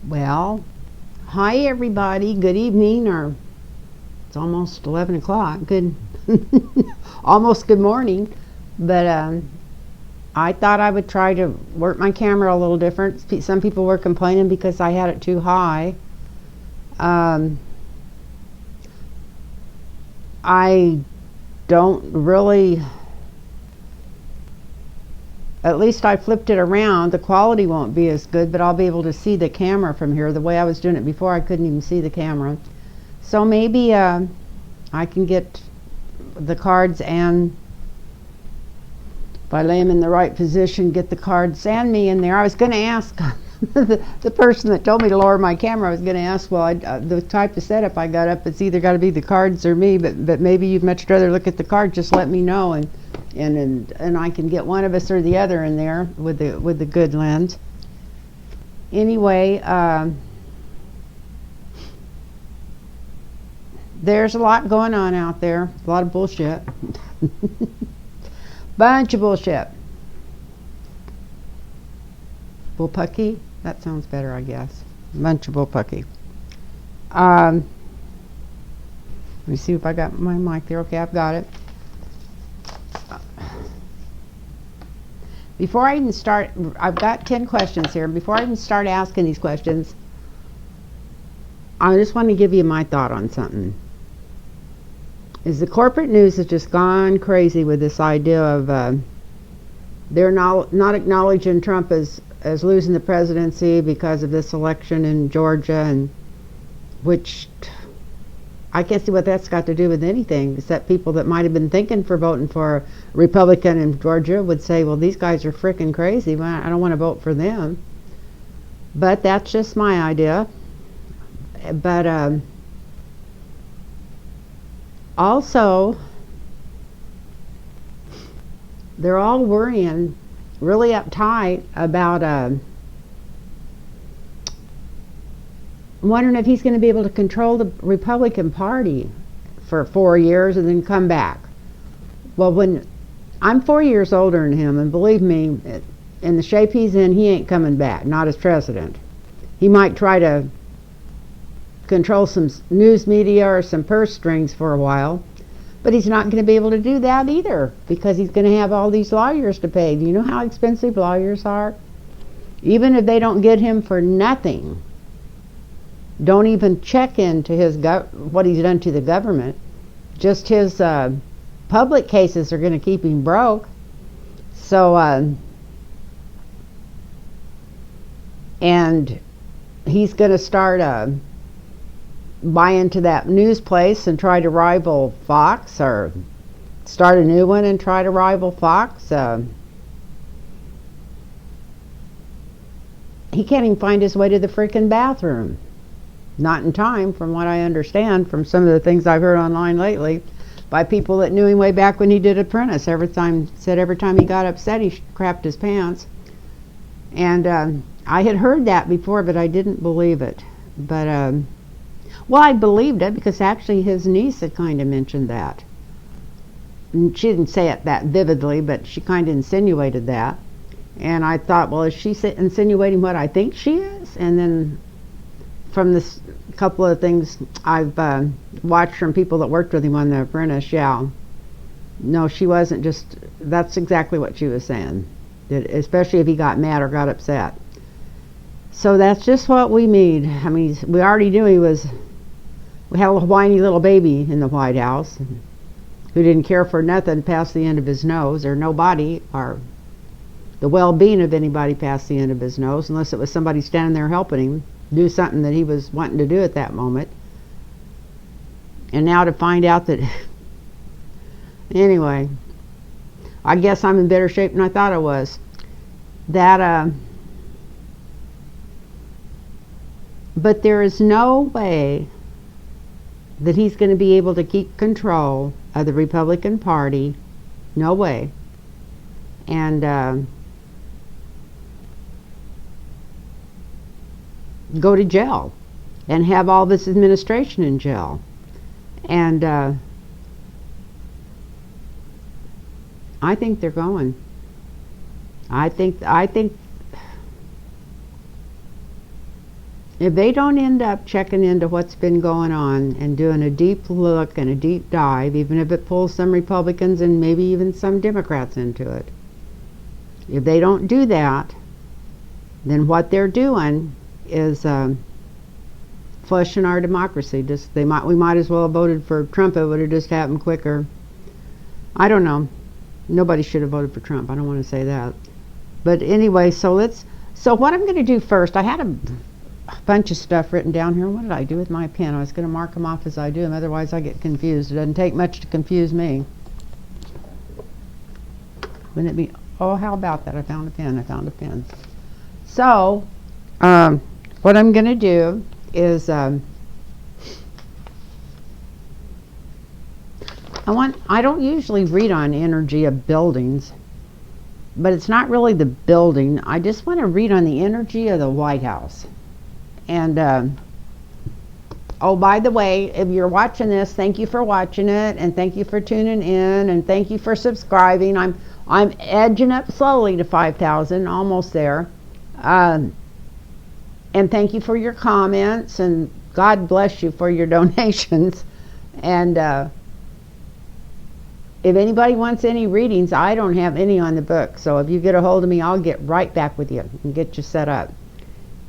Well, hi everybody. Good evening, or it's almost 11 o'clock. Good, almost good morning. But I thought I would try to work my camera a little different. Some people were complaining because I had it too high. I don't really, at least I flipped it around. The quality won't be as good, but I'll be able to see the camera from here. The way I was doing it before, I couldn't even see the camera. So maybe I can get the cards, and if I lay them in the right position, get the cards and me in there. I was going to ask the person that told me to lower my camera, I was going to ask, well, the type of setup I got up, it's either got to be the cards or me, but maybe you'd much rather look at the card. Just let me know, and I can get one of us or the other in there with the good lens. Anyway, there's a lot going on out there. A lot of bullshit. Bunch of bullshit. Bullpucky? That sounds better, I guess. Bunch of bullpucky. Let me see if I got my mic there. Okay, I've got it. Before I even start, I've got 10 questions here. Before I even start asking these questions, I just want to give you my thought on something. Is the corporate news has just gone crazy with this idea of they're not acknowledging Trump as losing the presidency because of this election in Georgia, and which I can't see what that's got to do with anything, except people that might have been thinking for voting for a Republican in Georgia would say, well, these guys are freaking crazy. Well, I don't want to vote for them. But that's just my idea. But also, they're all worrying, really uptight about wondering if he's going to be able to control the Republican Party for 4 years and then come back. Well, when I'm 4 years older than him, and believe me, in the shape he's in, he ain't coming back, not as president. He might try to control some news media or some purse strings for a while, but he's not going to be able to do that either, because he's going to have all these lawyers to pay. Do you know how expensive lawyers are? Even if they don't get him for nothing, don't even check into his what he's done to the government, just his public cases are going to keep him broke. So and he's going to start buy into that news place and try to rival Fox, or start a new one and try to rival Fox. He can't even find his way to the freaking bathroom. Not in time, from what I understand, from some of the things I've heard online lately, by people that knew him way back when he did Apprentice. Every time he got upset, he crapped his pants. And I had heard that before, but I didn't believe it. But well, I believed it because actually his niece had kind of mentioned that. And she didn't say it that vividly, but she kind of insinuated that. And I thought, well, is she insinuating what I think she is? And then from this couple of things I've watched from people that worked with him on The Apprentice, yeah. No, she wasn't just, that's exactly what she was saying. Especially if he got mad or got upset. So that's just what we need. I mean, we already knew we had a whiny little baby in the White House who didn't care for nothing past the end of his nose, or nobody, or the well-being of anybody past the end of his nose, unless it was somebody standing there helping him do something that he was wanting to do at that moment. And now to find out that anyway, I guess I'm in better shape than I thought I was. That but there is no way that he's going to be able to keep control of the Republican Party. No way. And go to jail and have all this administration in jail. And I think they're going. I think if they don't end up checking into what's been going on and doing a deep look and a deep dive, even if it pulls some Republicans and maybe even some Democrats into it, if they don't do that, then what they're doing is flushing our democracy. We might as well have voted for Trump. It would have just happened quicker. I don't know. Nobody should have voted for Trump. I don't want to say that. But anyway, so what I'm going to do first, I had a bunch of stuff written down here. What did I do with my pen? I was going to mark them off as I do them, otherwise I get confused. It doesn't take much to confuse me. Wouldn't it be, oh, how about that? I found a pen. So, what I'm going to do is, I don't usually read on energy of buildings, but it's not really the building. I just want to read on the energy of the White House. And, oh, by the way, if you're watching this, thank you for watching it, and thank you for tuning in, and thank you for subscribing. I'm edging up slowly to 5,000, almost there. And thank you for your comments, and God bless you for your donations. And if anybody wants any readings, I don't have any on the book. So if you get a hold of me, I'll get right back with you and get you set up.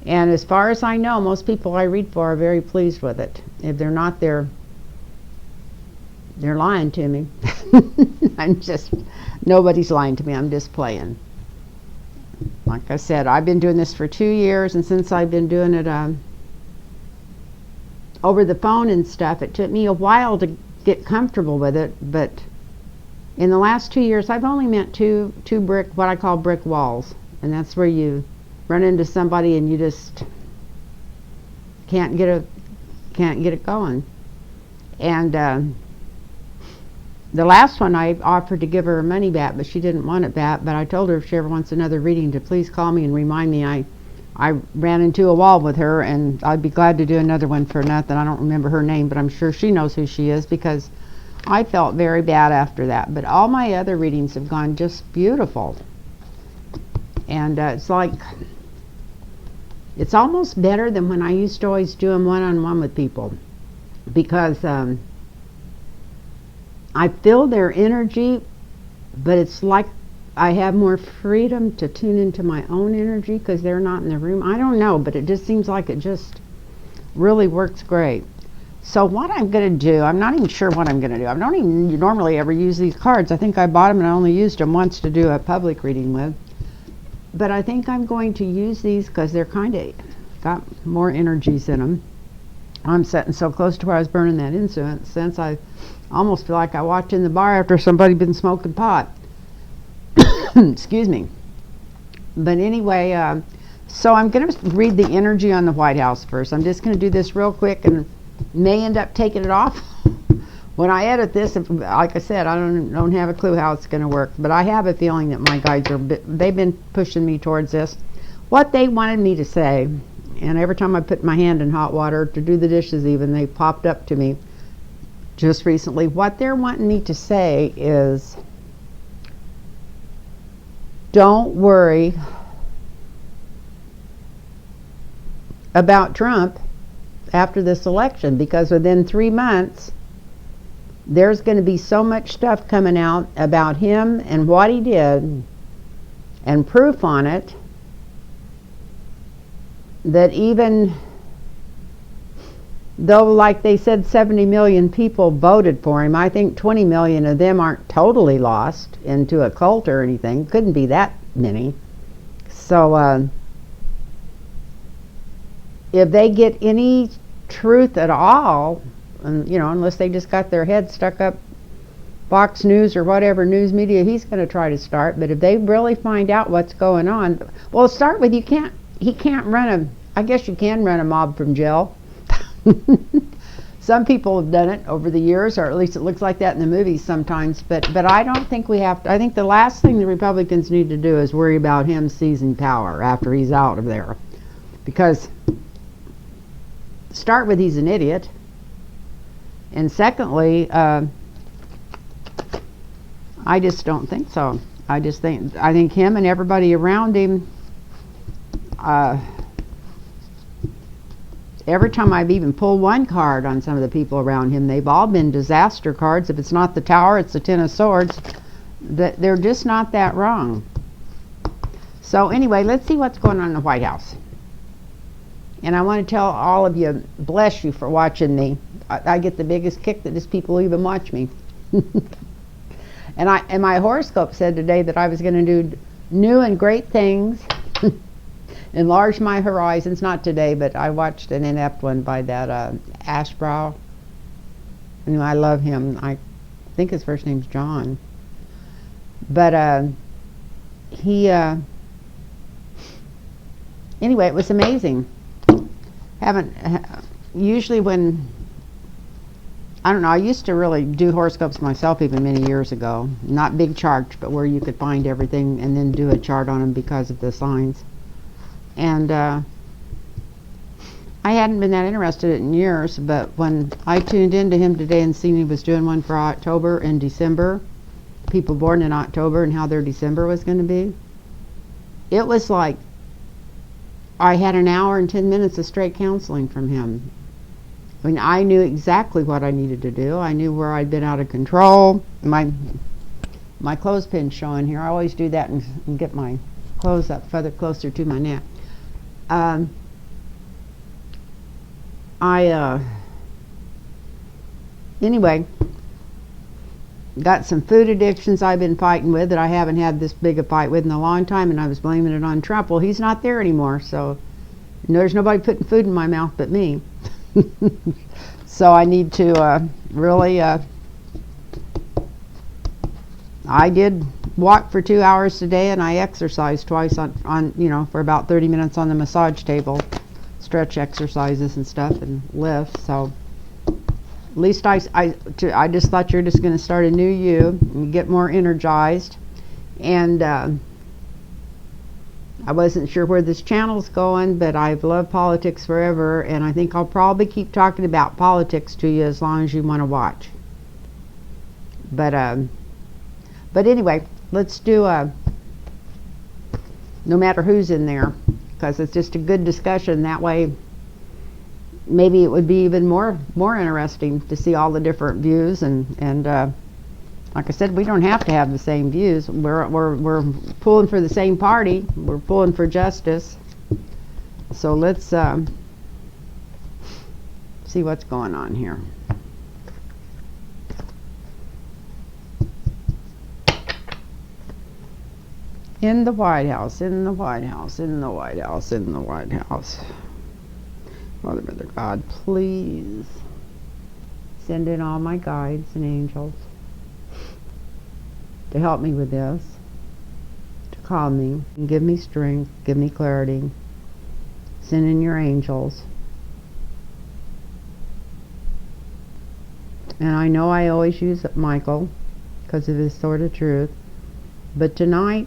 And as far as I know, most people I read for are very pleased with it. If they're not, they're lying to me. Nobody's lying to me. I'm just playing. Like I said, I've been doing this for 2 years, and since I've been doing it over the phone and stuff, it took me a while to get comfortable with it. But in the last 2 years, I've only met two brick, what I call brick walls, and that's where you run into somebody and you just can't get it going. And the last one, I offered to give her her money back, but she didn't want it back. But I told her if she ever wants another reading to please call me and remind me I ran into a wall with her, and I'd be glad to do another one for nothing. I don't remember her name, but I'm sure she knows who she is, because I felt very bad after that. But all my other readings have gone just beautiful. And it's like, it's almost better than when I used to always do them one-on-one with people, because I feel their energy, but it's like I have more freedom to tune into my own energy because they're not in the room. I don't know, but it just seems like it just really works great. So what I'm going to do, I'm not even sure what I'm going to do. I don't even normally ever use these cards. I think I bought them and I only used them once to do a public reading with. But I think I'm going to use these because they're kind of got more energies in them. I'm sitting so close to where I was burning that incense, since I almost feel like I walked in the bar after somebody been smoking pot. Excuse me. But anyway, so I'm going to read the energy on the White House first. I'm just going to do this real quick and may end up taking it off when I edit this. Like I said, I don't have a clue how it's going to work, but I have a feeling that my guides they've been pushing me towards this, what they wanted me to say. And every time I put my hand in hot water to do the dishes, even, they popped up to me just recently. What they're wanting me to say is, don't worry about Trump after this election, because within 3 months there's going to be so much stuff coming out about him and what he did and proof on it, that even though, like they said, 70 million people voted for him, I think 20 million of them aren't totally lost into a cult or anything. Couldn't be that many. So if they get any truth at all, you know, unless they just got their head stuck up Fox News or whatever news media he's going to try to start, but if they really find out what's going on, well, start with, he can't run I guess you can run a mob from jail. Some people have done it over the years, or at least it looks like that in the movies sometimes, but I don't think we have to. I think the last thing the Republicans need to do is worry about him seizing power after he's out of there, because start with, he's an idiot, and secondly, I just don't think so. I think him and everybody around him every time I've even pulled one card on some of the people around him, they've all been disaster cards. If it's not the Tower, it's the Ten of Swords. They're just not that wrong. So anyway, let's see what's going on in the White House. And I want to tell all of you, bless you for watching me. I get the biggest kick that just people even watch me. And my horoscope said today that I was going to do new and great things, enlarge my horizons. Not today, but I watched an inept one by that Ashbrow. I love him. I think his first name's John. But anyway, it was amazing. Usually when, I don't know, I used to really do horoscopes myself even many years ago. Not big charts, but where you could find everything and then do a chart on them because of the signs. And I hadn't been that interested in years, but when I tuned into him today and seen he was doing one for October and December, people born in October and how their December was going to be, it was like I had an hour and 10 minutes of straight counseling from him. I mean, I knew exactly what I needed to do. I knew where I'd been out of control. My clothespin's showing here. I always do that and get my clothes up further closer to my neck. Anyway, got some food addictions I've been fighting with that I haven't had this big a fight with in a long time, and I was blaming it on Trump. Well, he's not there anymore, so there's nobody putting food in my mouth but me. So I need to really I did walk for 2 hours today, and I exercised twice on for about 30 minutes on the massage table, stretch exercises and stuff and lifts. So at least I just thought you're just going to start a new you and get more energized. And I wasn't sure where this channel's going, but I've loved politics forever, and I think I'll probably keep talking about politics to you as long as you want to watch. But anyway, let's do no matter who's in there, because it's just a good discussion. That way maybe it would be even more interesting to see all the different views, and like I said, we don't have to have the same views. We're pulling for the same party. We're pulling for justice. So let's see what's going on here. In the White House, in the White House, in the White House, in the White House. Mother God, please send in all my guides and angels to help me with this, to calm me, and give me strength, give me clarity. Send in your angels. And I know I always use Michael because of his sword of truth, but tonight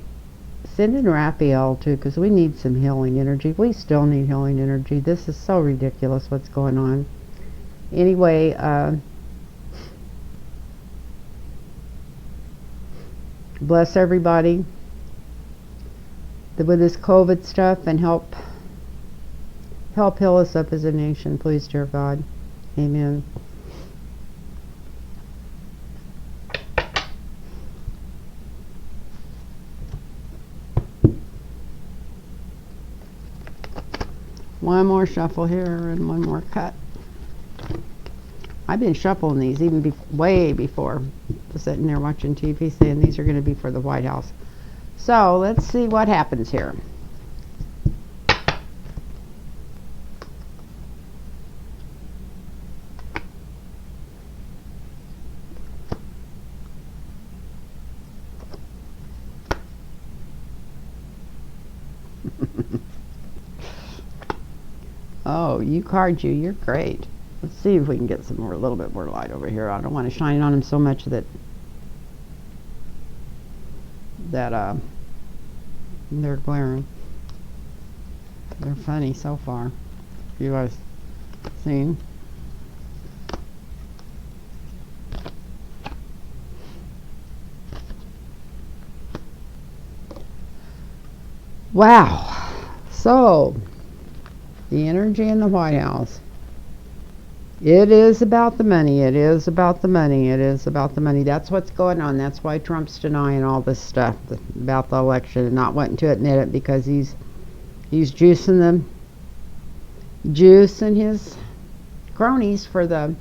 send in Raphael too, because we need some healing energy. We still need healing energy. This is so ridiculous what's going on. Anyway, bless everybody with this COVID stuff, and help heal us up as a nation, please, dear God. Amen. One more shuffle here and one more cut. I've been shuffling these even way before, sitting there watching TV saying these are going to be for the White House. So let's see what happens here. Oh, you card you. You're great. Let's see if we can get a little bit more light over here. I don't want to shine it on them so much that they're glaring. They're funny so far. You guys seen? Wow. So the energy in the White House. It is about the money. It is about the money. It is about the money. That's what's going on. That's why Trump's denying all this stuff about the election and not wanting to admit it, because he's juicing the juice and his cronies for the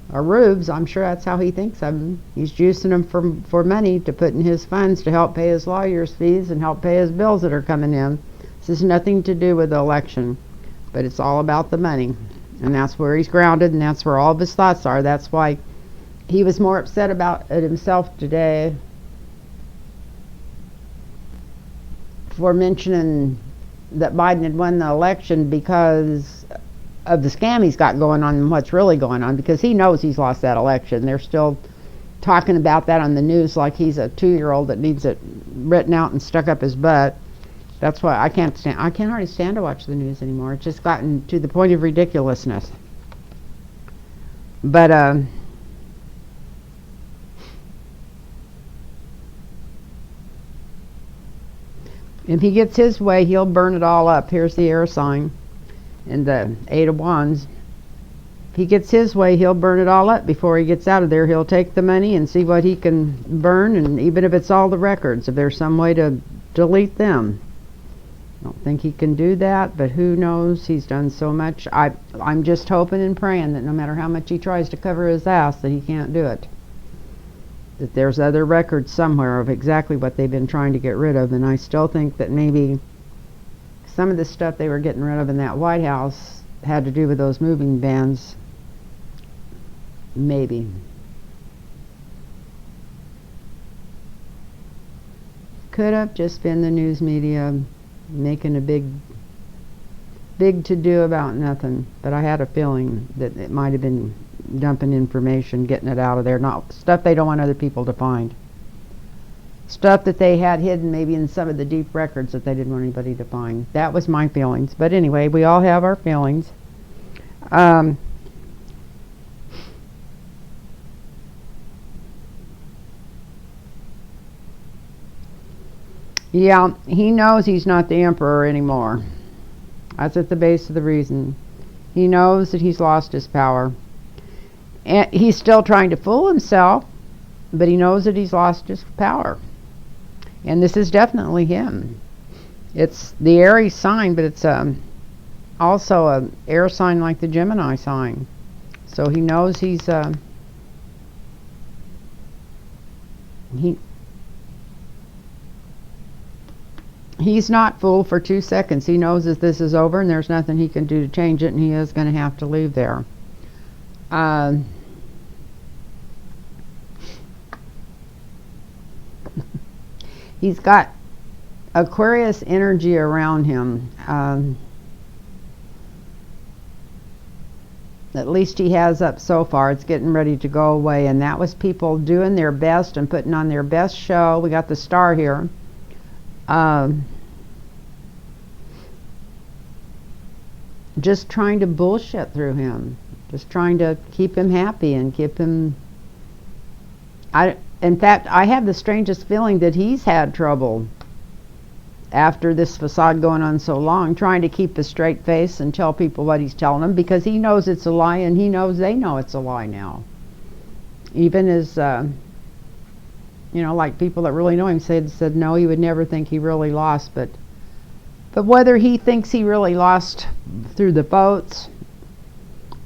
rubes. I'm sure that's how he thinks of them. He's juicing them for money to put in his funds to help pay his lawyers' fees and help pay his bills that are coming in. This has nothing to do with the election, but it's all about the money. And that's where he's grounded, and that's where all of his thoughts are. That's why he was more upset about it himself today for mentioning that Biden had won the election because of the scam he's got going on and what's really going on, because he knows he's lost that election. They're still talking about that on the news like he's a 2-year-old that needs it written out and stuck up his butt. That's why I can't hardly stand to watch the news anymore. It's just gotten to the point of ridiculousness. But if he gets his way, he'll burn it all up. Here's the air sign and the 8 of Wands. If he gets his way, he'll burn it all up before he gets out of there. He'll take the money and see what he can burn, and even if it's all the records, if there's some way to delete them. I don't think he can do that, but who knows? He's done so much. I'm just hoping and praying that no matter how much he tries to cover his ass, that he can't do it. That there's other records somewhere of exactly what they've been trying to get rid of, and I still think that maybe some of the stuff they were getting rid of in that White House had to do with those moving bans. Maybe. Could have just been the news media making a big to-do about nothing, but I had a feeling that it might have been dumping information, getting it out of there, not stuff they don't want other people to find, stuff that they had hidden maybe in some of the deep records that they didn't want anybody to find. That was my feelings. But anyway, we all have our feelings. Yeah, he knows he's not the emperor anymore. That's at the base of the reason. He knows that he's lost his power. And he's still trying to fool himself, but he knows that he's lost his power. And this is definitely him. It's the Aries sign, but it's also an air sign like the Gemini sign. So he knows he's he's not fooled for 2 seconds. He knows that this is over and there's nothing he can do to change it, and he is going to have to leave there. He's got Aquarius energy around him. At least he has up so far. It's getting ready to go away, and that was people doing their best and putting on their best show. We got the star here. Just trying to bullshit through him, just trying to keep him happy and keep him. In fact, I have the strangest feeling that he's had trouble after this facade going on so long, trying to keep a straight face and tell people what he's telling them, because he knows it's a lie, and he knows they know it's a lie now. Even as like people that really know him said no, he would never think he really lost, but whether he thinks he really lost through the votes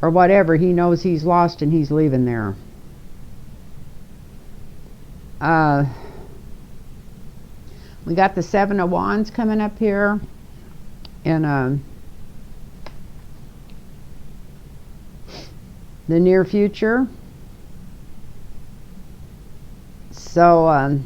or whatever, he knows he's lost and he's leaving there. We got the 7 of Wands coming up here in the near future. So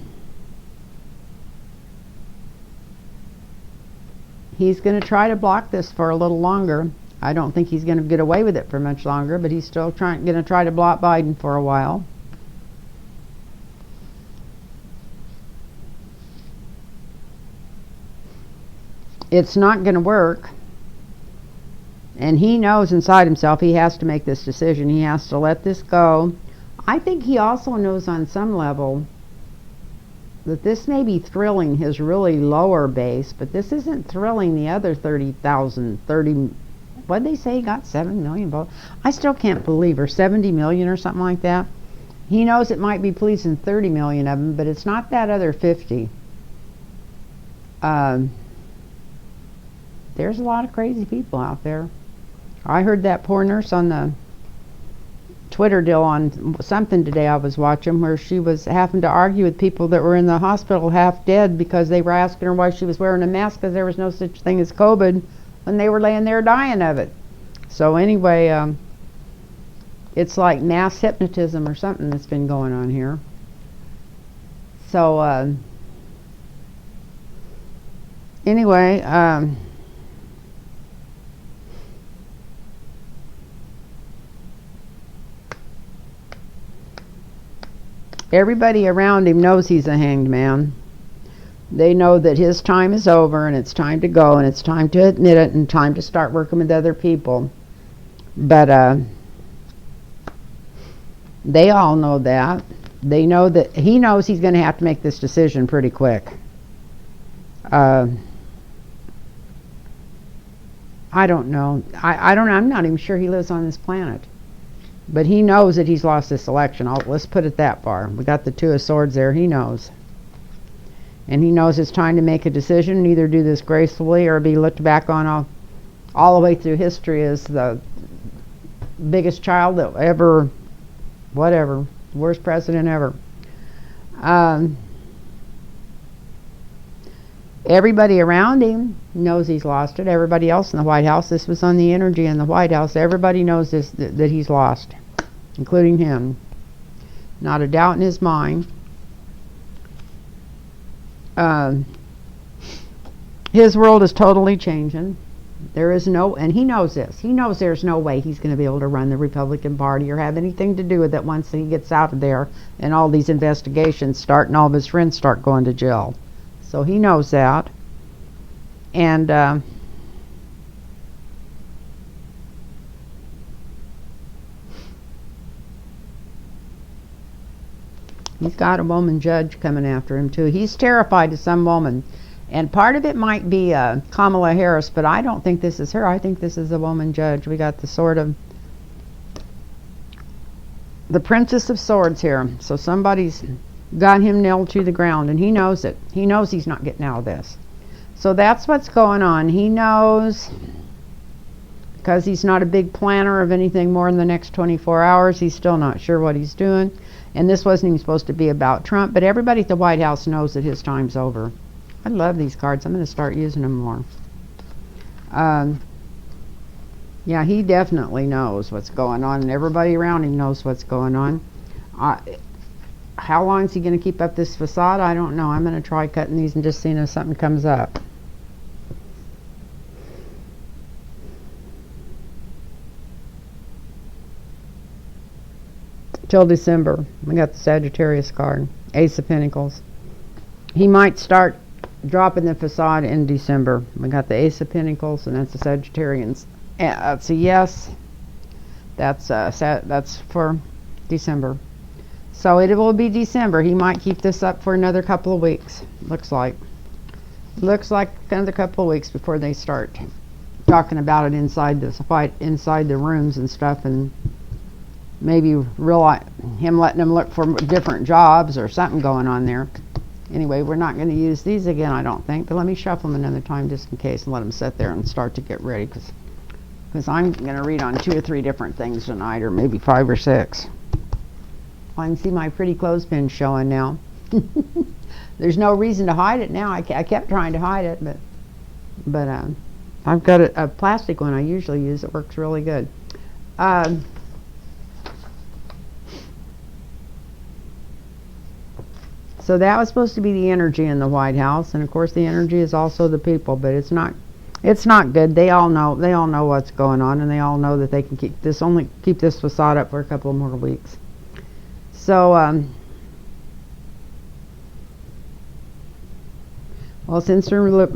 he's going to try to block this for a little longer. I don't think he's going to get away with it for much longer, but he's still going to try to block Biden for a while. It's not going to work, and he knows inside himself he has to make this decision. He has to let this go. I think he also knows on some level that this may be thrilling his really lower base, but this isn't thrilling the other 30 what did they say? He got 7 million votes. I still can't believe, or 70 million or something like that. He knows it might be pleasing 30 million of them, but it's not that other 50. There's a lot of crazy people out there. I heard that poor nurse on the Twitter deal on something today I was watching, where she was having to argue with people that were in the hospital half dead because they were asking her why she was wearing a mask, because there was no such thing as COVID when they were laying there dying of it. So anyway, it's like mass hypnotism or something that's been going on here. So anyway, everybody around him knows he's a hanged man. They know that his time is over and it's time to go and it's time to admit it and time to start working with other people. But they all know that. They know that he knows he's going to have to make this decision pretty quick. I don't know. I'm not even sure he lives on this planet. But he knows that he's lost this election. Let's put it that far. We got the Two of Swords there. He knows. And he knows it's time to make a decision and either do this gracefully or be looked back on all the way through history as the biggest child that ever, whatever, worst president ever. Everybody around him knows he's lost it. Everybody else in the White House, this was on the energy in the White House, everybody knows this, that he's lost, including him. Not a doubt in his mind. His world is totally changing. There is no, and he knows this. He knows there's no way he's going to be able to run the Republican Party or have anything to do with it once he gets out of there and all these investigations start and all of his friends start going to jail. So he knows that. And he's got a woman judge coming after him too. He's terrified of some woman. And part of it might be Kamala Harris, but I don't think this is her. I think this is a woman judge. We got the sort of the Princess of Swords here. So somebody's got him nailed to the ground, and he knows it. He knows he's not getting out of this. So that's what's going on. He knows, because he's not a big planner of anything more than the next 24 hours, he's still not sure what he's doing. And this wasn't even supposed to be about Trump, but everybody at the White House knows that his time's over. I love these cards. I'm going to start using them more. Yeah, he definitely knows what's going on, and everybody around him knows what's going on. How long is he going to keep up this facade? I don't know. I'm going to try cutting these and just seeing if something comes up. Till December. We got the Sagittarius card. Ace of Pentacles. He might start dropping the facade in December. We got the Ace of Pentacles, and that's the Sagittarians. That's a yes. That's for December. So it will be December. He might keep this up for another couple of weeks. Looks like another couple of weeks before they start talking about it inside the fight, inside the rooms and stuff, and maybe realize him letting them look for different jobs or something going on there. Anyway, we're not going to use these again, I don't think, but let me shuffle them another time just in case and let them sit there and start to get ready, because I'm going to read on 2 or 3 different things tonight, or maybe 5 or 6. I can see my pretty clothespin showing now. There's no reason to hide it now. I kept trying to hide it, but I've got a plastic one I usually use. It works really good. So that was supposed to be the energy in the White House, and of course the energy is also the people, but it's not good. They all know what's going on, and they all know that they can keep this facade up for a couple more weeks. So well, since we're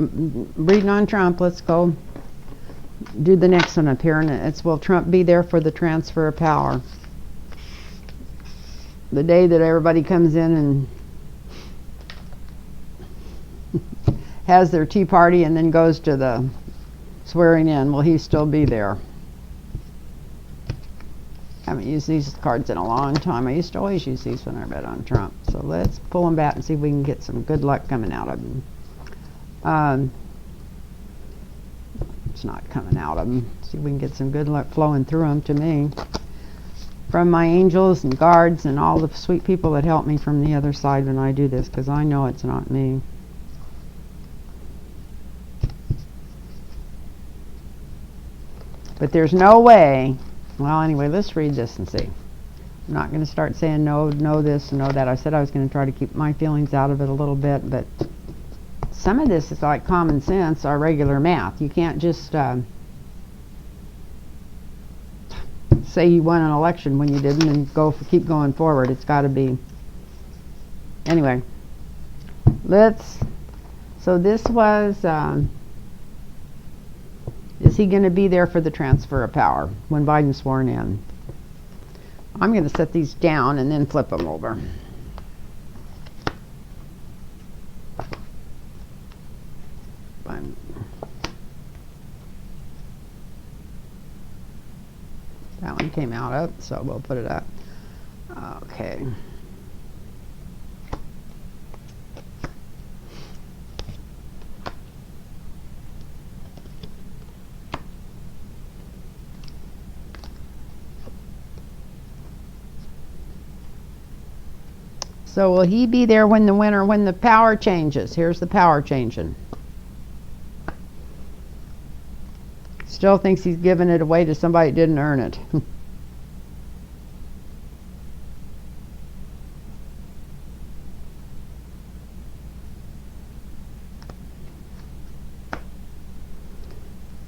reading on Trump, let's go do the next one up here, and it's, will Trump be there for the transfer of power? The day that everybody comes in and has their tea party and then goes to the swearing in. Will he still be there? I haven't used these cards in a long time. I used to always use these when I read on Trump. So let's pull them back and see if we can get some good luck coming out of them. It's not coming out of them. See if we can get some good luck flowing through them to me. From my angels and guards and all the sweet people that help me from the other side when I do this, because I know it's not me. But there's no way. Well, anyway, let's read this and see. I'm not going to start saying no this and no that. I said I was going to try to keep my feelings out of it a little bit, but some of this is like common sense or regular math. You can't just say you won an election when you didn't and keep going forward. It's got to be. Anyway, so this was, is he going to be there for the transfer of power when Biden's sworn in? I'm going to set these down and then flip them over. That one came out up, so we'll put it up. Okay. So will he be there when the power changes? Here's the power changing. Still thinks he's giving it away to somebody that didn't earn it.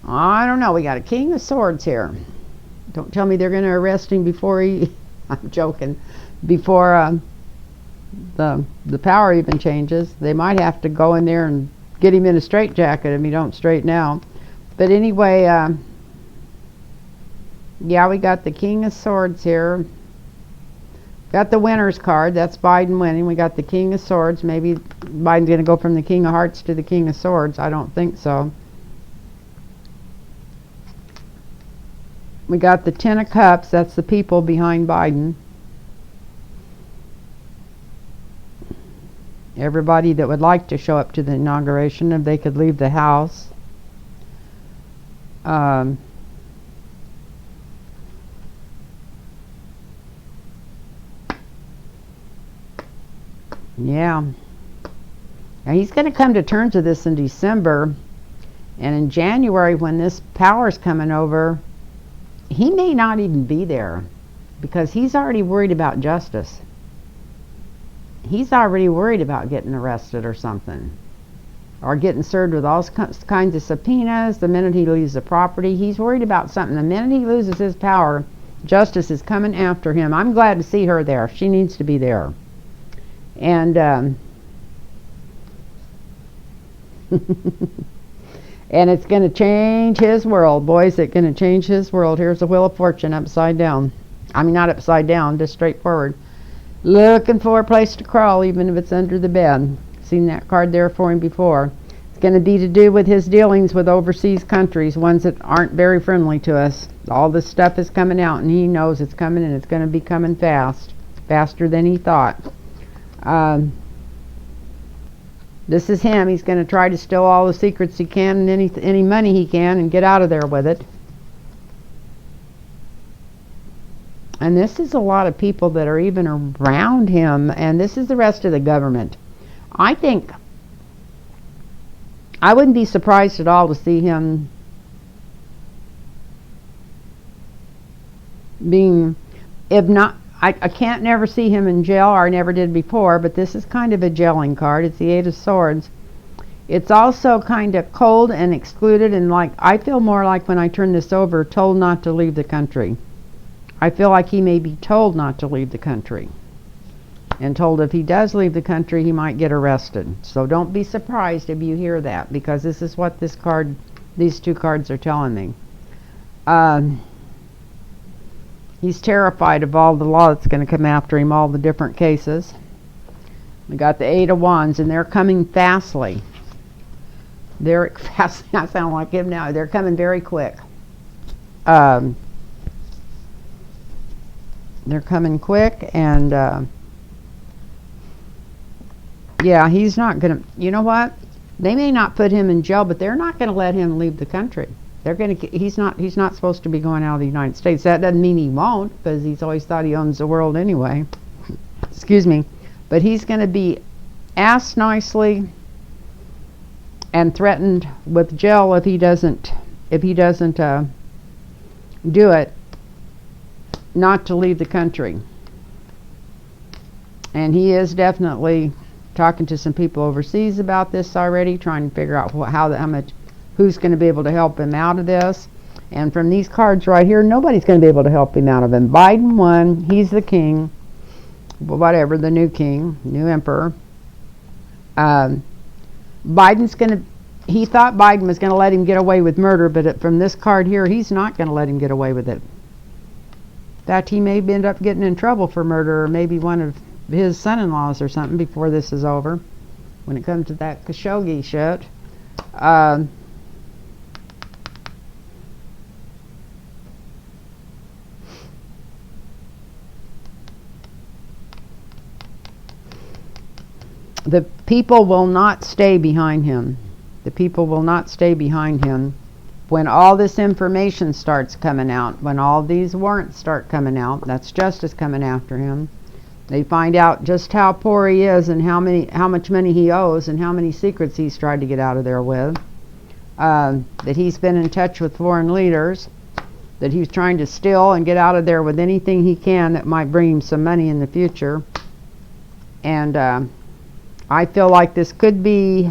I don't know. We got a King of Swords here. Don't tell me they're going to arrest him before he... I'm joking. Before the power even changes. They might have to go in there and get him in a straitjacket if he don't straighten out. But anyway, yeah, we got the King of Swords here. Got the winner's card. That's Biden winning. We got the King of Swords. Maybe Biden's going to go from the King of Hearts to the King of Swords. I don't think so. We got the Ten of Cups. That's the people behind Biden. Everybody that would like to show up to the inauguration, if they could leave the house. Yeah. Now he's going to come to terms with this in December, and in January when this power's coming over, he may not even be there because he's already worried about justice. He's already worried about getting arrested or something, or getting served with all kinds of subpoenas the minute he loses the property. He's worried about something. The minute he loses his power, justice is coming after him. I'm glad to see her there. She needs to be there. And and it's going to change his world, boys. It's going to change his world. Here's the Wheel of Fortune upside down. I mean, not upside down, just straight forward. Looking for a place to crawl, even if it's under the bed. Seen that card there for him before. It's going to be to do with his dealings with overseas countries, ones that aren't very friendly to us. All this stuff is coming out, and he knows it's coming, and it's going to be coming fast. Faster than he thought. This is him. He's going to try to steal all the secrets he can and any money he can and get out of there with it. And this is a lot of people that are even around him, and this is the rest of the government. I think I wouldn't be surprised at all to see him being, if not, I can't never see him in jail, or I never did before, but this is kind of a jailing card. It's the Eight of Swords. It's also kind of cold and excluded, and like, I feel more like when I turn this over, told not to leave the country. I feel like he may be told not to leave the country, and told if he does leave the country, he might get arrested. So don't be surprised if you hear that, because this is what this card, these two cards are telling me. He's terrified of all the law that's going to come after him, all the different cases. We got the Eight of Wands, and they're coming fastly. They're fast. I sound like him now. They're coming very quick. They're coming quick, and yeah, he's not gonna. You know what? They may not put him in jail, but they're not gonna let him leave the country. They're gonna. He's not supposed to be going out of the United States. That doesn't mean he won't, because he's always thought he owns the world anyway. Excuse me, but he's gonna be asked nicely and threatened with jail if he doesn't do it, not to leave the country. And he is definitely talking to some people overseas about this already, trying to figure out who's going to be able to help him out of this. And from these cards right here, nobody's going to be able to help him out of it. Biden won. He's the king. Whatever, the new king, new emperor. Biden's going to... He thought Biden was going to let him get away with murder, but from this card here, he's not going to let him get away with it. In fact, he may end up getting in trouble for murder, or maybe one of his son-in-laws or something before this is over, when it comes to that Khashoggi shit. The people will not stay behind him. The people will not stay behind him. When all this information starts coming out, when all these warrants start coming out, that's justice coming after him. They find out just how poor he is, and how much money he owes, and how many secrets he's tried to get out of there with. That he's been in touch with foreign leaders. That he's trying to steal and get out of there with anything he can that might bring him some money in the future. And I feel like this could be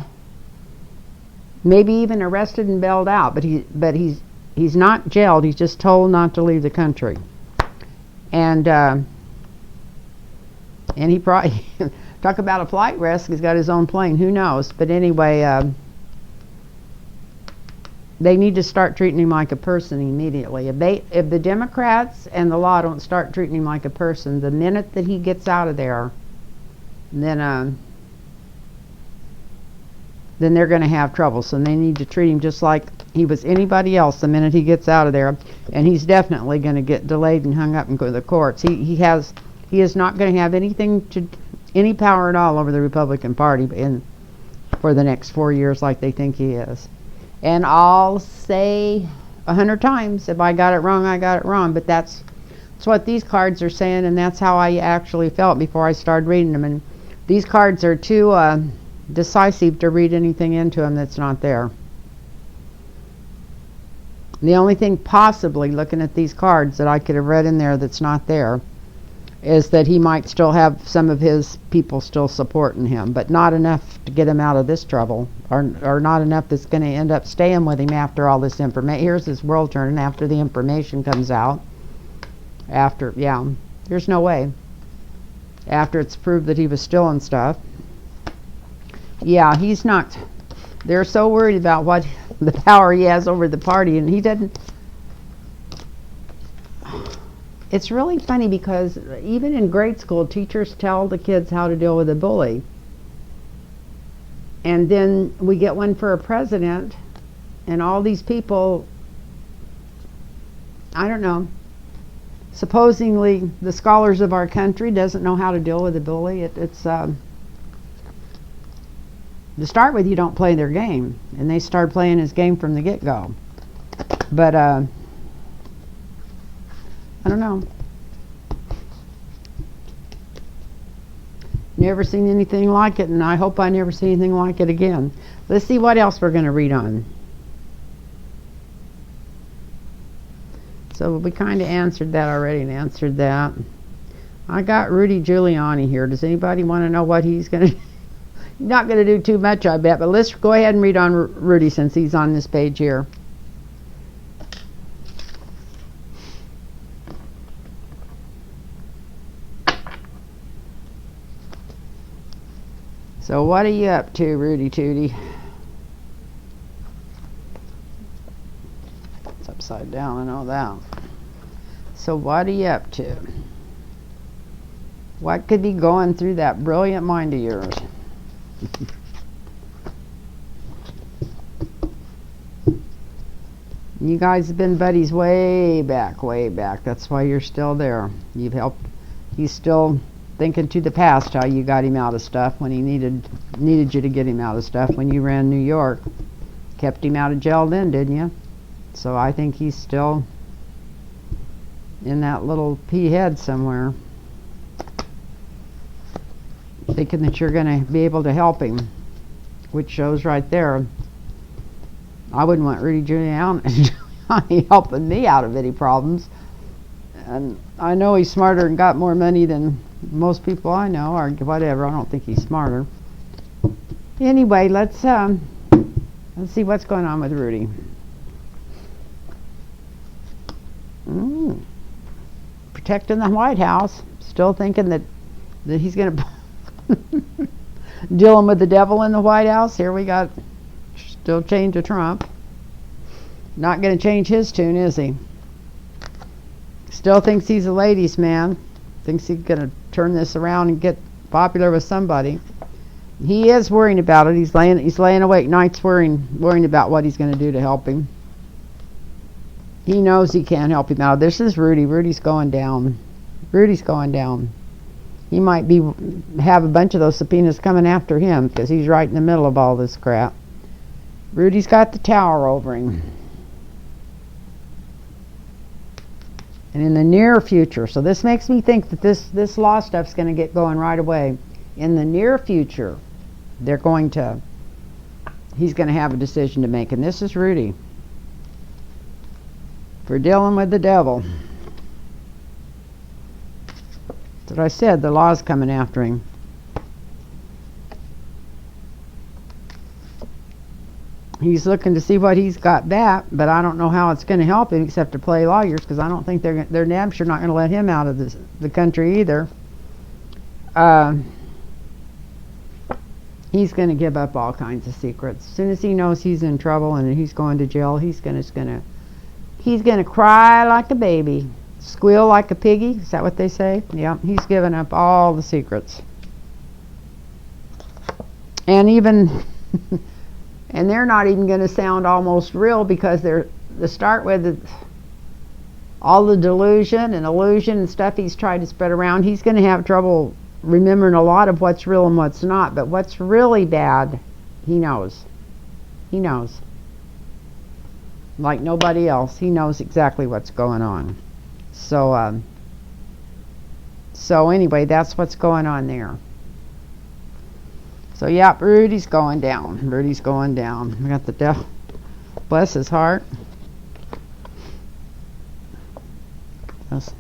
maybe even arrested and bailed out, but he's not jailed. He's just told not to leave the country. And he probably talk about a flight risk. He's got his own plane. Who knows? But anyway, they need to start treating him like a person immediately. If the Democrats and the law don't start treating him like a person, the minute that he gets out of there, then they're going to have trouble. So they need to treat him just like he was anybody else the minute he gets out of there. And he's definitely going to get delayed and hung up and go to the courts. He is not going to have any power at all over the Republican Party for the next 4 years like they think he is. And I'll say 100 times, if I got it wrong, I got it wrong. But that's what these cards are saying, and that's how I actually felt before I started reading them. And these cards are too decisive to read anything into them that's not there. The only thing possibly, looking at these cards, that I could have read in there that's not there is that he might still have some of his people still supporting him, but not enough to get him out of this trouble, or not enough that's going to end up staying with him after all this information. Here's his world turning after the information comes out. There's no way. After it's proved that he was stealing stuff. Yeah, he's not. They're so worried about what the power he has over the party, and he doesn't. It's really funny because even in grade school, teachers tell the kids how to deal with a bully. And then we get one for a president, and all these people, I don't know, supposedly the scholars of our country doesn't know how to deal with a bully. It's to start with, you don't play their game, and they start playing his game from the get-go. But I don't know. Never seen anything like it, and I hope I never see anything like it again. Let's see what else we're going to read on. So we kind of answered that already, and answered that. I got Rudy Giuliani here. Does anybody want to know what he's going to do? Not going to do too much, I bet, but let's go ahead and read on Rudy since he's on this page here. So what are you up to, Rudy Tootie? It's upside down, I know that. So what are you up to? What could be going through that brilliant mind of yours? You guys have been buddies way back, way back. That's why you're still there. You've helped. He's still thinking to the past how you got him out of stuff when he needed you to get him out of stuff when you ran New York. Kept him out of jail then, didn't you? So I think he's still in that little pea head somewhere, thinking that you're going to be able to help him, which shows right there. I wouldn't want Rudy Giuliani helping me out of any problems. And I know he's smarter and got more money than most people I know, or whatever. I don't think he's smarter. Anyway, let's see what's going on with Rudy. Protecting the White House. Still thinking that he's going to dealing with the devil in the White House. Here we got still chained to Trump. Not going to change his tune, is he? Still thinks he's a ladies' man. Thinks he's going to turn this around and get popular with somebody. He is worrying about it. He's laying awake nights worrying about what he's going to do to help him. He knows he can't help him out. This is Rudy. Rudy's going down. Rudy's going down. He might have a bunch of those subpoenas coming after him because he's right in the middle of all this crap. Rudy's got the tower over him. And in the near future, so this makes me think that this law stuff's going to get going right away. In the near future, he's going to have a decision to make. And this is Rudy. For dealing with the devil. That's what I said, the law's coming after him. He's looking to see what he's got back, but I don't know how it's going to help him except to play lawyers, because I don't think they're damn sure not going to let him out of the country either. He's going to give up all kinds of secrets. As soon as he knows he's in trouble and he's going to jail, he's going to cry like a baby, squeal like a piggy. Is that what they say? Yeah, he's giving up all the secrets. And even and they're not even going to sound almost real, because they're to start with all the delusion and illusion and stuff he's tried to spread around. He's going to have trouble remembering a lot of what's real and what's not. But what's really bad, he knows. He knows. Like nobody else, he knows exactly what's going on. So anyway, that's what's going on there. So yeah, Rudy's going down. Rudy's going down. We got the devil. Bless his heart. Yes.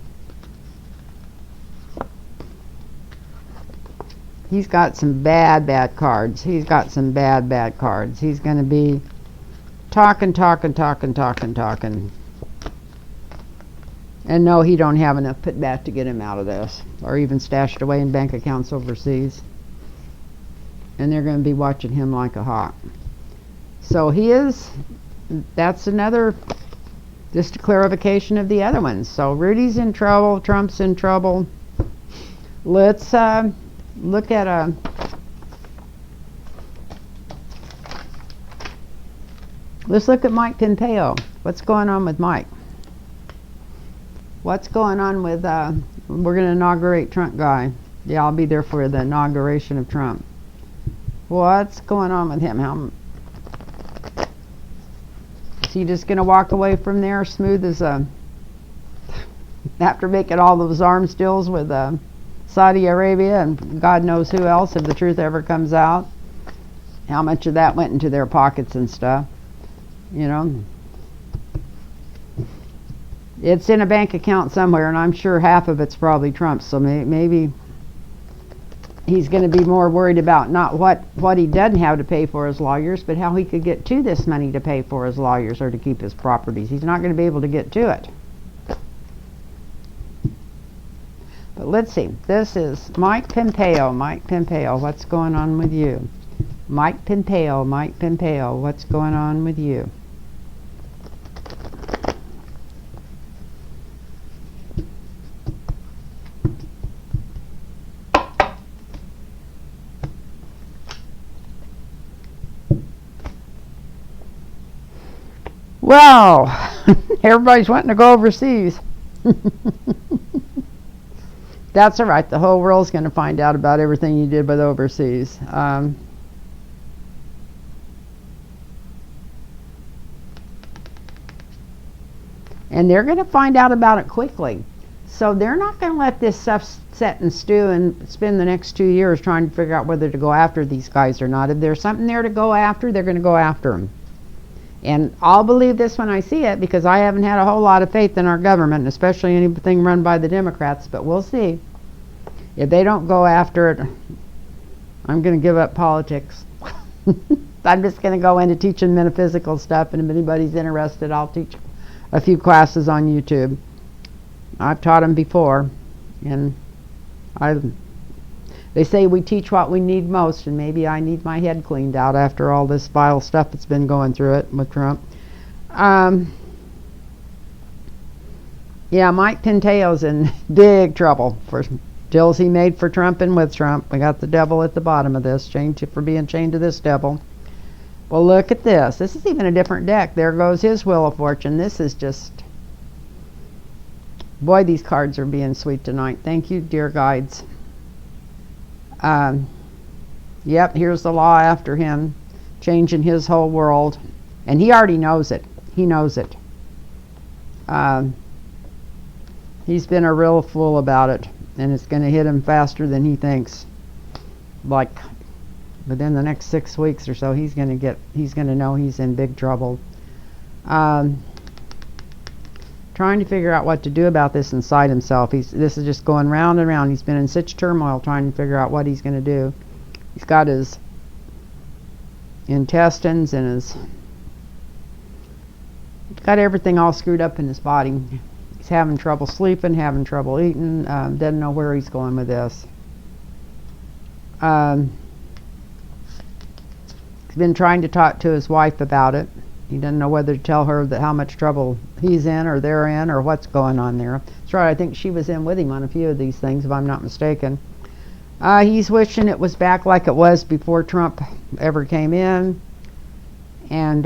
He's got some bad cards. He's got some bad cards. He's going to be talking. And no, he don't have enough put back to get him out of this, or even stashed away in bank accounts overseas. And they're going to be watching him like a hawk. So that's another, just a clarification of the other ones. So Rudy's in trouble, Trump's in trouble. Let's look at let's look at Mike Pompeo. What's going on with Mike? What's going on with, we're going to inaugurate Trump guy. Yeah, I'll be there for the inauguration of Trump. What's going on with him? Is he just going to walk away from there smooth as after making all those arms deals with Saudi Arabia and God knows who else, if the truth ever comes out? How much of that went into their pockets and stuff? You know? It's in a bank account somewhere, and I'm sure half of it's probably Trump's, so maybe he's going to be more worried about not what he doesn't have to pay for his lawyers, but how he could get to this money to pay for his lawyers or to keep his properties. He's not going to be able to get to it. But let's see. This is Mike Pompeo. Mike Pompeo, what's going on with you? Mike Pompeo, what's going on with you? Well, everybody's wanting to go overseas. That's all right. The whole world's going to find out about everything you did with overseas. And they're going to find out about it quickly. So they're not going to let this stuff set and stew and spend the next 2 years trying to figure out whether to go after these guys or not. If there's something there to go after, they're going to go after them. And I'll believe this when I see it, because I haven't had a whole lot of faith in our government, especially anything run by the Democrats, but we'll see. If they don't go after it, I'm going to give up politics. I'm just going to go into teaching metaphysical stuff, and if anybody's interested, I'll teach a few classes on YouTube. I've taught them before, and they say we teach what we need most, and maybe I need my head cleaned out after all this vile stuff that's been going through it with Trump. Yeah, Mike Pompeo's in big trouble for deals he made for Trump and with Trump. We got the devil at the bottom of this, for being chained to this devil. Well, look at this. This is even a different deck. There goes his Wheel of Fortune. This is just... Boy, these cards are being sweet tonight. Thank you, dear guides. Yep, here's the law after him, changing his whole world. And he already knows it. He knows it. He's been a real fool about it. And it's going to hit him faster than he thinks. Like, within the next 6 weeks or so, he's going to know he's in big trouble. Trying to figure out what to do about this inside himself. This is just going round and round. He's been in such turmoil trying to figure out what he's going to do. He's got his intestines and he's got everything all screwed up in his body. He's having trouble sleeping, having trouble eating, doesn't know where he's going with this. He's been trying to talk to his wife about it. He doesn't know whether to tell her that how much trouble he's in or they're in or what's going on there. That's right, I think she was in with him on a few of these things, if I'm not mistaken. He's wishing it was back like it was before Trump ever came in. And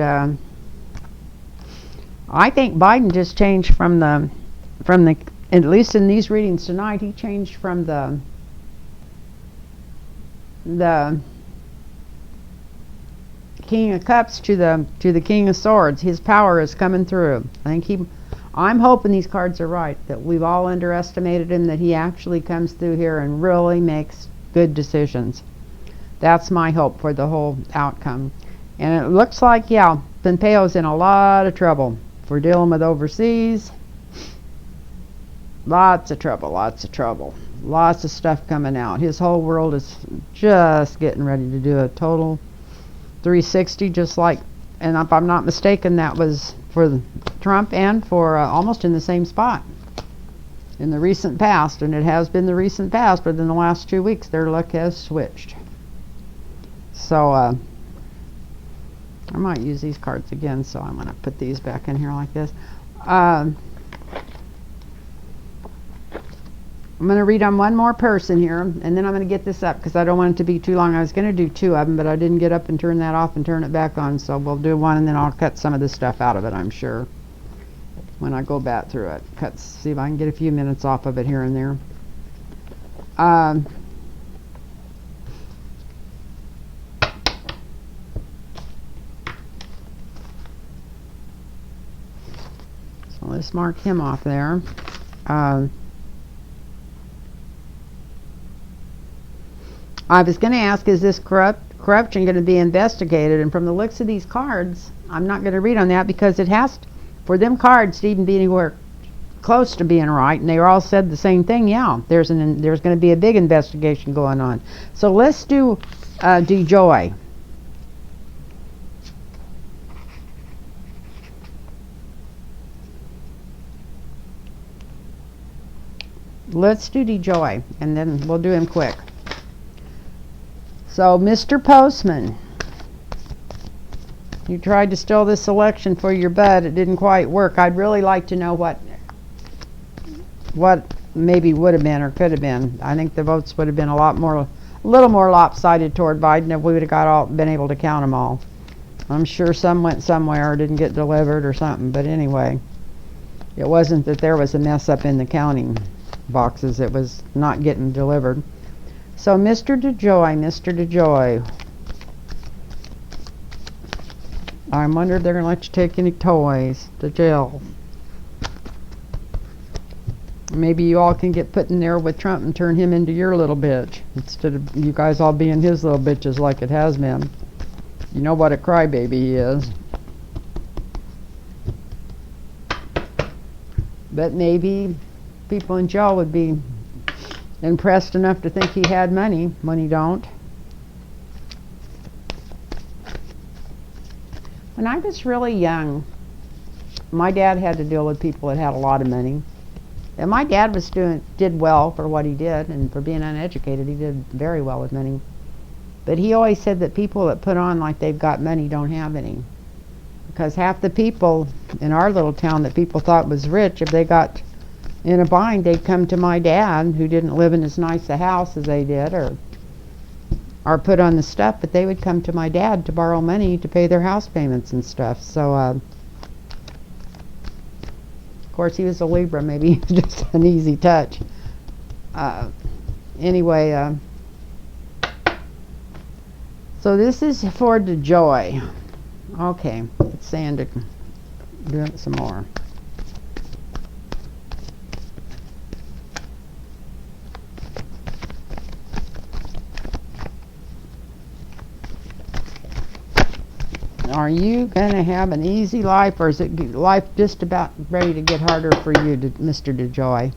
I think Biden just changed from the, at least in these readings tonight, he changed from the King of Cups to the King of Swords. His power is coming through. I'm hoping these cards are right, that we've all underestimated him, that he actually comes through here and really makes good decisions. That's my hope for the whole outcome. And it looks like, yeah, Pompeo's in a lot of trouble for dealing with overseas. Lots of trouble, lots of trouble. Lots of stuff coming out. His whole world is just getting ready to do a total 360, just like, and if I'm not mistaken, that was for Trump and for almost in the same spot in the recent past, and it has been the recent past, but in the last 2 weeks their luck has switched. So I might use these cards again, so I'm going to put these back in here like this. I'm going to read on one more person here, and then I'm going to get this up because I don't want it to be too long. I was going to do 2 of them, but I didn't get up and turn that off and turn it back on, so we'll do one and then I'll cut some of this stuff out of it, I'm sure, when I go back through it. See if I can get a few minutes off of it here and there. So let's mark him off there. I was going to ask, is this corruption going to be investigated? And from the looks of these cards, I'm not going to read on that, because it has to, for them cards to even be anywhere close to being right, and they all said the same thing. Yeah, there's going to be a big investigation going on. So let's do DeJoy. Let's do DeJoy, and then we'll do him quick. So, Mr. Postman, you tried to steal this election for your bud. It didn't quite work. I'd really like to know what maybe would have been or could have been. I think the votes would have been a little more lopsided toward Biden if we would have been able to count them all. I'm sure some went somewhere or didn't get delivered or something. But anyway, it wasn't that there was a mess up in the counting boxes. It was not getting delivered. So Mr. DeJoy, I wonder if they're going to let you take any toys to jail. Maybe you all can get put in there with Trump and turn him into your little bitch, instead of you guys all being his little bitches like it has been. You know what a crybaby he is. But maybe people in jail would be impressed enough to think he had money when he don't. When I was really young, my dad had to deal with people that had a lot of money. And my dad did well for what he did, and for being uneducated, he did very well with money. But he always said that people that put on like they've got money don't have any. Because half the people in our little town that people thought was rich, if they got in a bind, they'd come to my dad, who didn't live in as nice a house as they did, or put on the stuff, but they would come to my dad to borrow money to pay their house payments and stuff. So, of course, he was a Libra. Maybe he was just an easy touch. Anyway, so this is for DeJoy. Okay, it's saying to do it some more. Are you going to have an easy life, or is it life just about ready to get harder for you, Mr. DeJoy?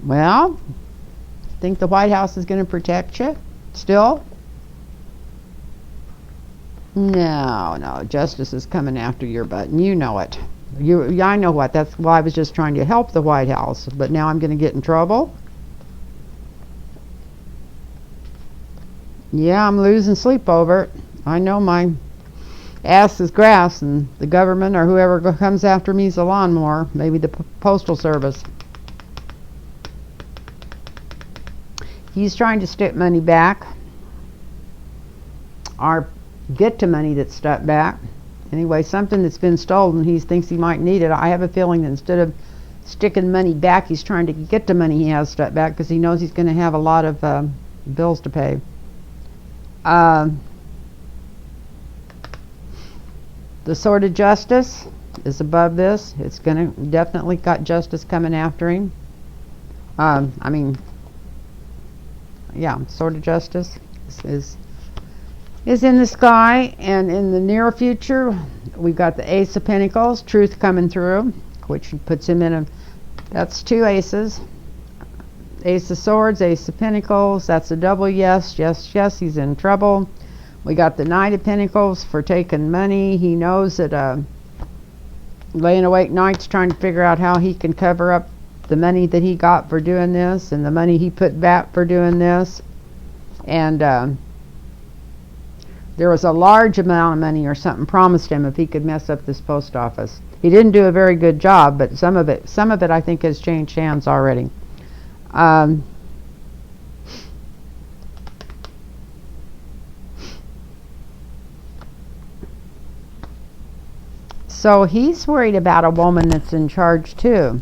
Well, think the White House is going to protect you still? No, justice is coming after your butt, and you know it. I know what. That's why I was just trying to help the White House, but now I'm going to get in trouble? Yeah, I'm losing sleep over it. I know my ass is grass, and the government or whoever comes after me is a lawnmower. Maybe the Postal Service. He's trying to stick money back, or get to money that's stuck back. Anyway, something that's been stolen, he thinks he might need it. I have a feeling that instead of sticking money back, he's trying to get the money he has stuck back, because he knows he's going to have a lot of bills to pay. The sword of justice is above this. It's gonna definitely got justice coming after him. Yeah, sword of justice is in the sky, and in the near future, we've got the Ace of Pentacles, truth coming through, which puts him in a. That's two aces. Ace of Swords, Ace of Pentacles, that's a double yes, yes, he's in trouble. We got the Knight of Pentacles for taking money. He knows that laying awake nights trying to figure out how he can cover up the money that he got for doing this, and the money he put back for doing this. And there was a large amount of money or something promised him if he could mess up this post office. He didn't do a very good job, but some of it I think has changed hands already. So he's worried about a woman that's in charge too,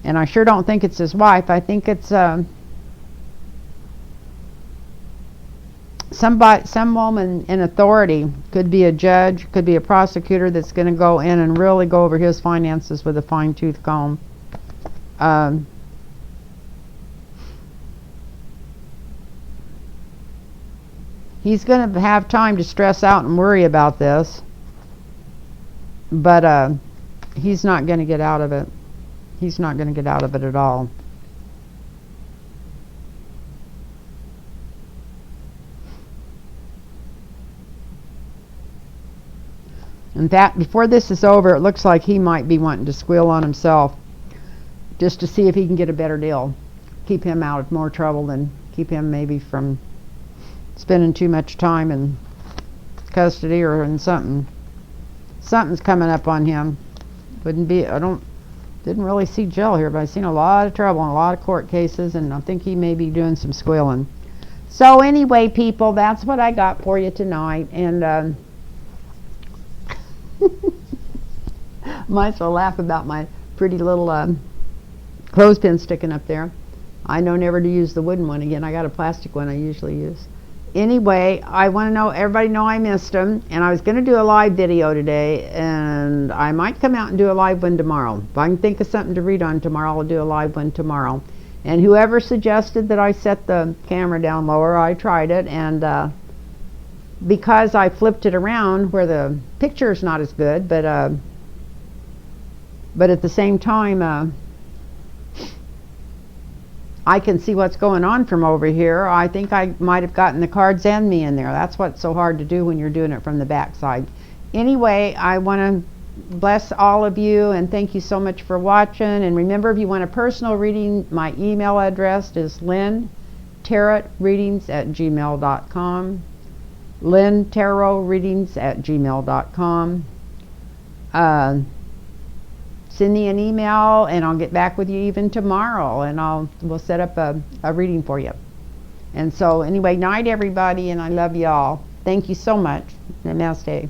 and I sure don't think it's his wife. I think it's some woman in authority. Could be a judge, could be a prosecutor that's going to go in and really go over his finances with a fine-tooth comb. He's going to have time to stress out and worry about this, but he's not going to get out of it. He's not going to get out of it at all. In fact, before this is over, it looks like he might be wanting to squeal on himself just to see if he can get a better deal. Keep him out of more trouble, and keep him maybe from spending too much time in custody or in something. Something's coming up on him. Didn't really see jail here, but I've seen a lot of trouble and a lot of court cases, and I think he may be doing some squealing. So anyway, people, that's what I got for you tonight. And might as well laugh about my pretty little clothespin sticking up there. I know never to use the wooden one again. I got a plastic one I usually use. Anyway, I want to know, everybody know I missed them, and I was going to do a live video today, and I might come out and do a live one tomorrow. If I can think of something to read on tomorrow, I'll do a live one tomorrow. And whoever suggested that I set the camera down lower, I tried it, and because I flipped it around where the picture is not as good, but at the same time, I can see what's going on from over here. I think I might have gotten the cards and me in there. That's what's so hard to do when you're doing it from the back side. Anyway, I want to bless all of you and thank you so much for watching. And remember, if you want a personal reading, my email address is lynntarotreadings@gmail.com. lynntarotreadings@gmail.com. Send me an email and I'll get back with you even tomorrow, and we'll set up a reading for you. And so anyway, night everybody, and I love y'all. Thank you so much. Namaste.